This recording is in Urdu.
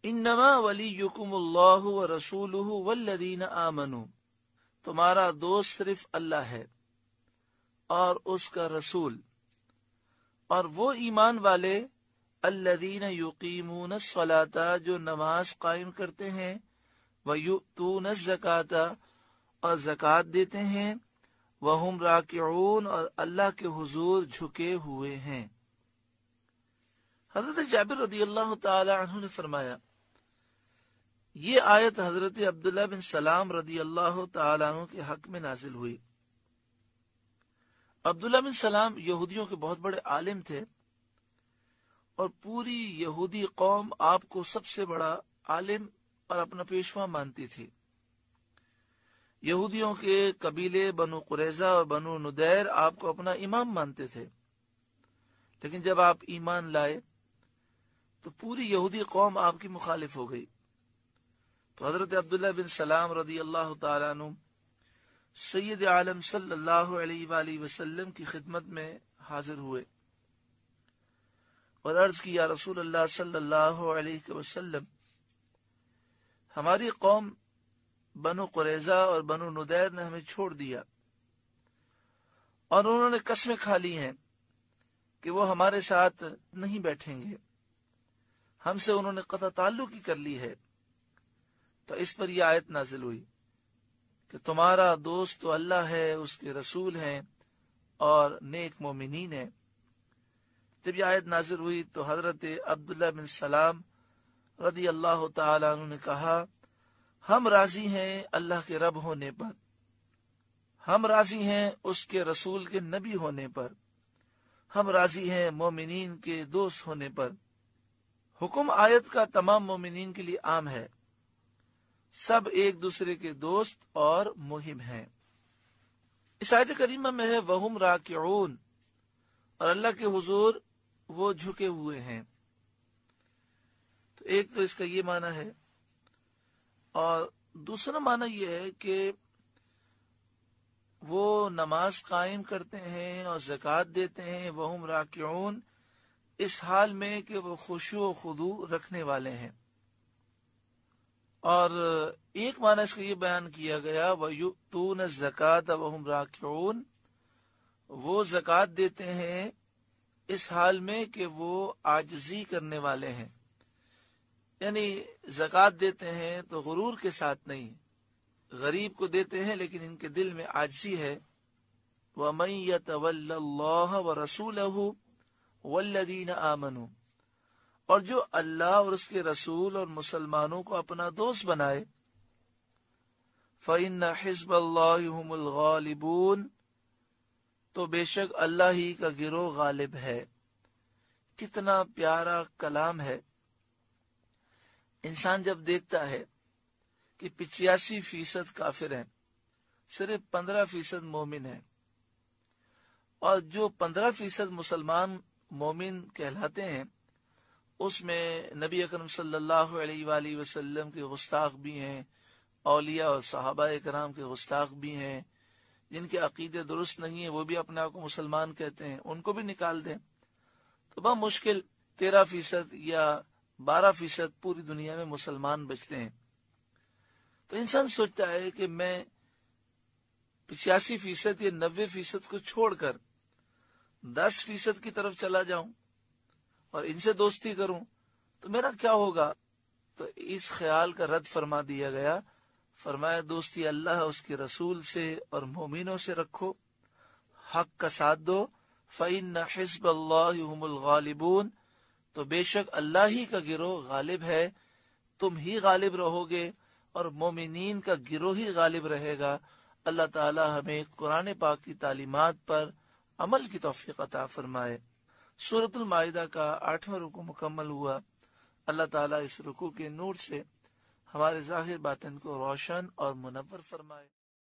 انما ولیکم اللہ ورسولہ والذین آمنوا، تمہارا دوست صرف اللہ ہے اور اس کا رسول اور وہ ایمان والے الذین یقیمون الصلاۃ، جو نماز قائم کرتے ہیں، ویؤتون الزکاۃ، اور زکوٰۃ دیتے ہیں، وہم راکعون، اور اللہ کے حضور جھکے ہوئے ہیں۔ حضرت جابر رضی اللہ تعالی عنہ نے فرمایا، یہ آیت حضرت عبداللہ بن سلام رضی اللہ تعالی عنہ کے حق میں نازل ہوئی۔ عبداللہ بن سلام یہودیوں کے بہت بڑے عالم تھے اور پوری یہودی قوم آپ کو سب سے بڑا عالم اور اپنا پیشوا مانتی تھی۔ یہودیوں کے قبیلے بنو قریظہ اور بنو ندیر آپ کو اپنا امام مانتے تھے، لیکن جب آپ ایمان لائے تو پوری یہودی قوم آپ کی مخالف ہو گئی۔ تو حضرت عبداللہ بن سلام رضی اللہ تعالیٰ عنہ سید عالم صلی اللہ علیہ وآلہ وسلم کی خدمت میں حاضر ہوئے اور عرض کی، یا رسول اللہ صلی اللہ علیہ وسلم، ہماری قوم بنو قریظہ اور بنو ندیر نے ہمیں چھوڑ دیا اور انہوں نے قسمیں کھا لی ہیں کہ وہ ہمارے ساتھ نہیں بیٹھیں گے، ہم سے انہوں نے قطع تعلق ہی کر لی ہے۔ تو اس پر یہ آیت نازل ہوئی کہ تمہارا دوست تو اللہ ہے، اس کے رسول ہیں اور نیک مومنین ہیں۔ جب یہ آیت نازل ہوئی تو حضرت عبداللہ بن سلام رضی اللہ تعالی عنہ نے کہا، ہم راضی ہیں اللہ کے رب ہونے پر، ہم راضی ہیں اس کے رسول کے نبی ہونے پر، ہم راضی ہیں مومنین کے دوست ہونے پر۔ حکم آیت کا تمام مومنین کے لیے عام ہے، سب ایک دوسرے کے دوست اور محب ہیں۔ اس آیت کریمہ میں ہے وہم راکعون، اور اللہ کے حضور وہ جھکے ہوئے ہیں۔ تو ایک تو اس کا یہ معنی ہے، اور دوسرا معنی یہ ہے کہ وہ نماز قائم کرتے ہیں اور زکوٰۃ دیتے ہیں، وہم راکعون، اس حال میں کہ وہ خشوع و خضوع رکھنے والے ہیں۔ اور ایک معنی اس کا یہ بیان کیا گیا، وَيُؤْتُونَ الزَّكَاةَ وَهُمْ رَاكِعُونَ، وہ زکوٰۃ دیتے ہیں اس حال میں کہ وہ عاجزی کرنے والے ہیں، یعنی زکوٰۃ دیتے ہیں تو غرور کے ساتھ نہیں، غریب کو دیتے ہیں لیکن ان کے دل میں عاجزی ہے۔ وَمَن يَتَوَلَّ اللَّهَ وَرَسُولَهُ وَالَّذِينَ آمَنُوا، اور جو اللہ اور اس کے رسول اور مسلمانوں کو اپنا دوست بنائے، فَإِنَّ حِزْبَ اللَّهِ هُمُ الْغَالِبُونَ، تو بے شک اللہ ہی کا گروہ غالب ہے۔ کتنا پیارا کلام ہے۔ انسان جب دیکھتا ہے کہ 85% کافر ہیں، صرف 15% مومن ہیں، اور جو 15% مسلمان مومن کہلاتے ہیں اس میں نبی اکرم صلی اللہ علیہ وآلہ وسلم کے گستاخ بھی ہیں، اولیاء اور صحابہ کرام کے گستاخ بھی ہیں، جن کے عقیدے درست نہیں ہیں وہ بھی اپنے آپ کو مسلمان کہتے ہیں، ان کو بھی نکال دیں تو بہت مشکل 13% یا 12% پوری دنیا میں مسلمان بچتے ہیں۔ تو انسان سوچتا ہے کہ میں 85% یا 90% کو چھوڑ کر 10% کی طرف چلا جاؤں اور ان سے دوستی کروں تو میرا کیا ہوگا؟ تو اس خیال کا رد فرما دیا گیا، فرمایا دوستی اللہ اس کے رسول سے اور مومنوں سے رکھو، حق کا ساتھ دو، فَإِنَّ حِزْبَ اللَّهِ هُمُ الْغَالِبُونَ، تو بے شک اللہ ہی کا گروہ غالب ہے، تم ہی غالب رہو گے اور مومنین کا گروہ ہی غالب رہے گا۔ اللہ تعالی ہمیں قرآن پاک کی تعلیمات پر عمل کی توفیق عطا فرمائے۔ سورۃ المائدہ کا 8واں رکوع مکمل ہوا۔ اللہ تعالیٰ اس رکوع کے نور سے ہمارے ظاہر باطن کو روشن اور منور فرمائے۔